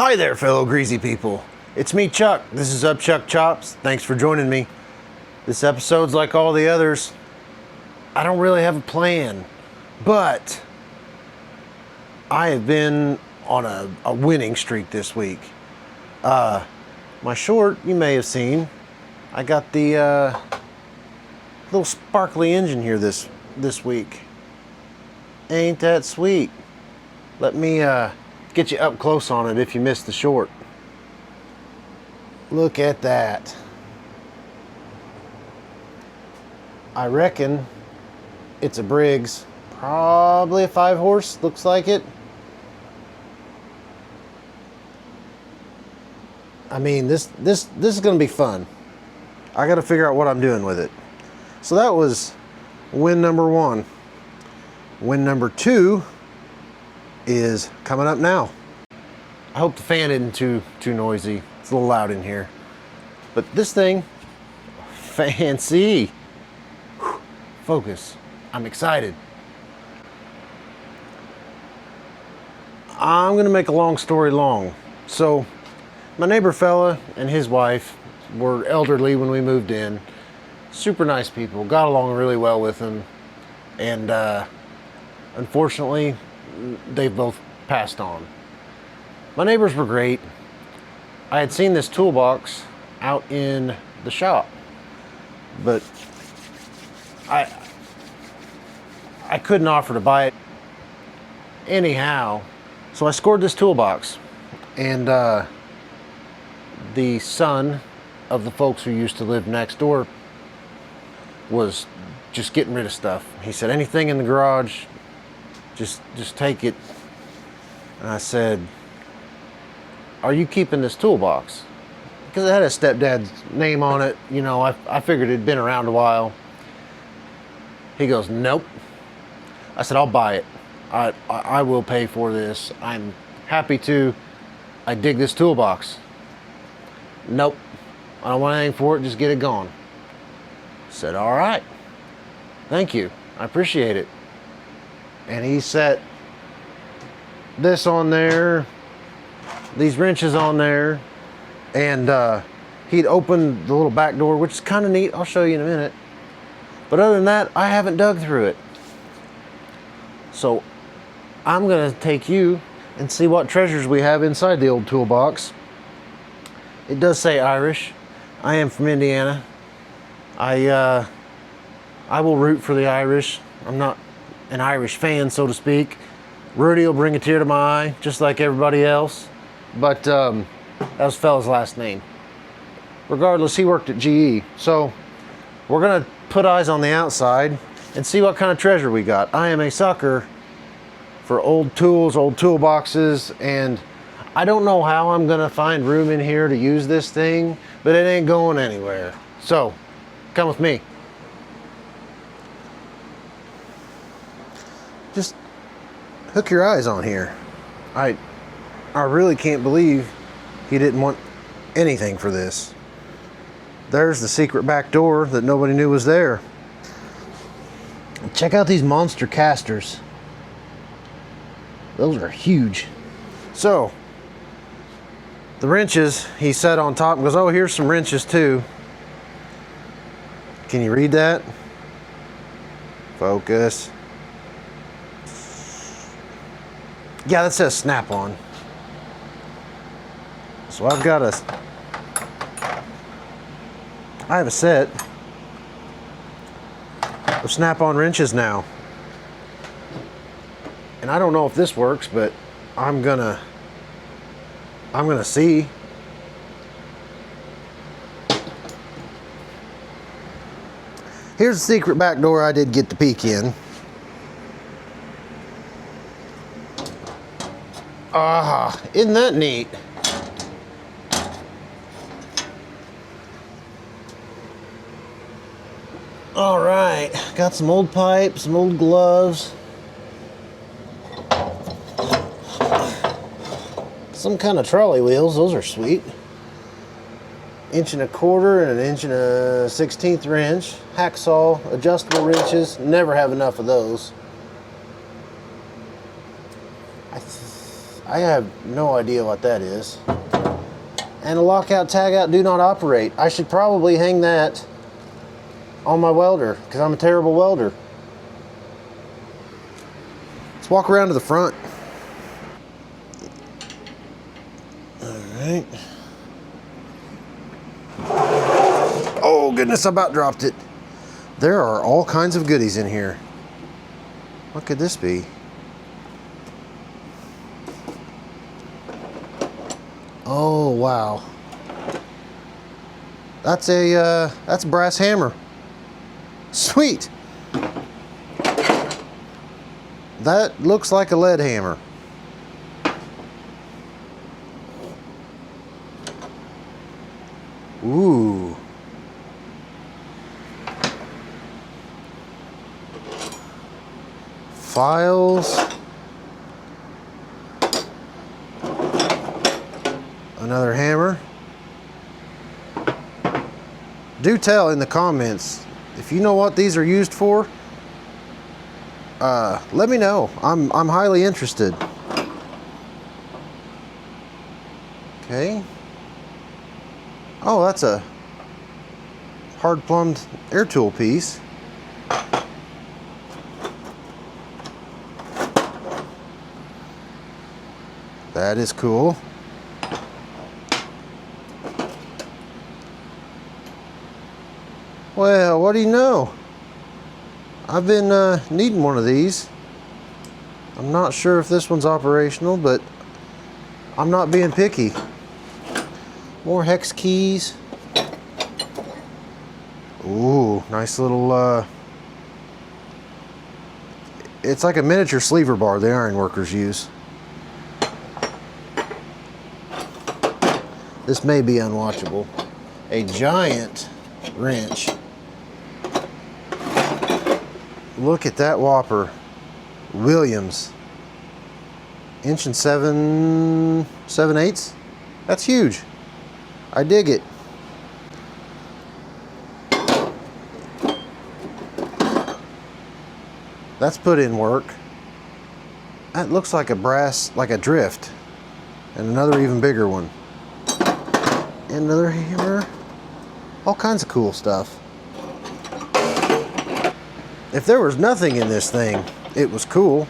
Hi there, fellow greasy people. It's me, Chuck. This is Up Chuck Chops. Thanks for joining me. This episode's like all the others. I don't really have a plan, but I have been on a winning streak this week. My short, you may have seen, I got the little sparkly engine here this week. Ain't that sweet? Let me get you up close on it if you missed the short. Look at that. I reckon it's a Briggs, probably a 5-horse, looks like it. I mean, this is gonna be fun. I gotta figure out what I'm doing with it. So that was win number 1. Win number 2 is coming up now. I hope the fan isn't too noisy. It's a little loud in here. But this thing, fancy. Whew. Focus. I'm excited. I'm gonna make a long story long. So, my neighbor fella and his wife were elderly when we moved in. Super nice people. Got along really well with them. And unfortunately, they've both passed on. My neighbors were great. I had seen this toolbox out in the shop, but I couldn't offer to buy it anyhow. So I scored this toolbox, and the son of the folks who used to live next door was just getting rid of stuff. He said, anything in the garage, just take it. And I said, are you keeping this toolbox? Because it had his stepdad's name on it. You know, I figured it'd been around a while. He goes, nope. I said, I'll buy it. I will pay for this. I'm happy to. I dig this toolbox. Nope. I don't want anything for it. Just get it gone. I said, all right. Thank you. I appreciate it. And he set this on there, these wrenches on there, and he'd opened the little back door, which is kind of neat. I'll show you in a minute. But other than that, I haven't dug through it. So I'm gonna take you and see what treasures we have inside the old toolbox. It does say Irish. I am from Indiana. I will root for the Irish. I'm not an Irish fan, so to speak. Rudy will bring a tear to my eye, just like everybody else. But that was fella's last name. Regardless, he worked at GE. So we're gonna put eyes on the outside and see what kind of treasure we got. I am a sucker for old tools, old toolboxes, and I don't know how I'm gonna find room in here to use this thing, but it ain't going anywhere. So come with me. Just hook your eyes on here. I really can't believe he didn't want anything for this. There's the secret back door that nobody knew was there. Check out these monster casters. Those are huge. So, the wrenches he set on top and goes, oh, here's some wrenches too. Can you read that? Focus. Yeah, that says snap-on. So I have a set of snap-on wrenches now. And I don't know if this works, but I'm gonna see. Here's the secret back door I did get to peek in. Isn't that neat? All right, got some old pipes, some old gloves. Some kind of trolley wheels, those are sweet. 1.25 inches and 1 1/16 wrench. Hacksaw, adjustable wrenches, never have enough of those. I I have no idea what that is. And a lockout, tagout, do not operate. I should probably hang that on my welder because I'm a terrible welder. Let's walk around to the front. All right. Oh goodness, I about dropped it. There are all kinds of goodies in here. What could this be? Oh wow. That's a brass hammer. Sweet. That looks like a lead hammer. Ooh. Files. Another hammer. Do tell in the comments if you know what these are used for. Let me know. I'm highly interested. Okay. Oh, that's a hard plumbed air tool piece. That is cool. Well, what do you know? I've been needing one of these. I'm not sure if this one's operational, but I'm not being picky. More hex keys. Ooh, nice little, it's like a miniature sleever bar the iron workers use. This may be unwatchable. A giant wrench. Look at that whopper. Williams. 1 7/8. That's huge. I dig it. That's put in work. That looks like a brass, like a drift. And another even bigger one. And another hammer. All kinds of cool stuff. If there was nothing in this thing, it was cool.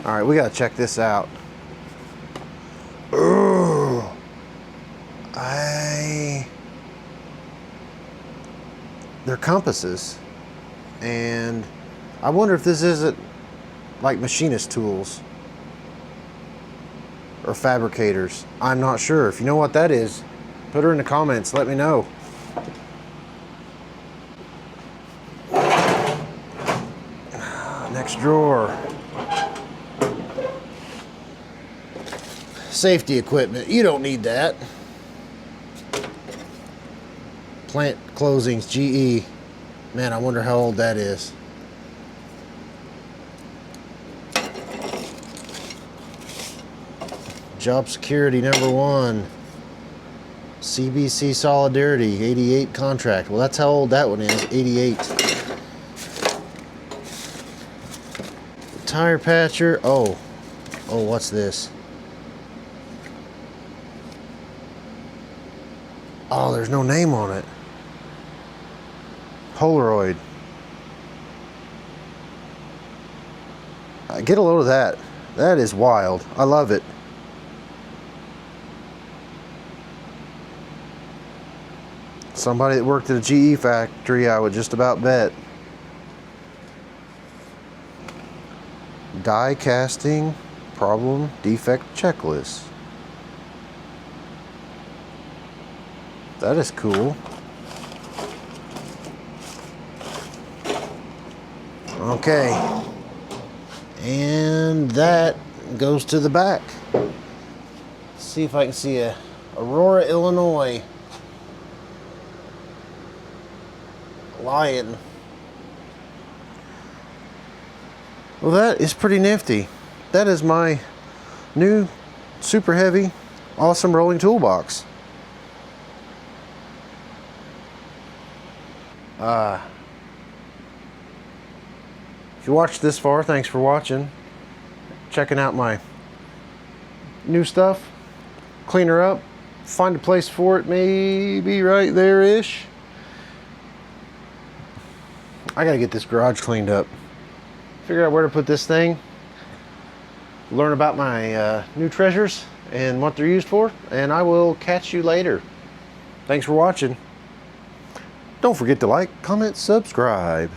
All right, we gotta check this out. Ooh. They're compasses. And I wonder if this isn't like machinist tools or fabricators. I'm not sure. If you know what that is, put her in the comments, let me know. Next drawer. Safety equipment. You don't need that. Plant closings, GE. Man, I wonder how old that is. Job security #1. CBC Solidarity 88 contract. Well, that's how old that one is, 88. Tire patcher. Oh, what's this? Oh, there's no name on it. Polaroid. Get a load of that. That is wild. I love it. Somebody that worked at a GE factory, I would just about bet. Die casting problem defect checklist. That is cool. Okay. And that goes to the back. Let's see if I can see a Aurora, Illinois lion. Well, that is pretty nifty. That is my new super heavy, awesome rolling toolbox. If you watched this far, thanks for watching. Checking out my new stuff, clean her up, find a place for it, maybe right there-ish. I gotta get this garage cleaned up. Figure out where to put this thing. Learn about my new treasures and what they're used for, and I will catch you later. Thanks for watching. Don't forget to like, comment, subscribe.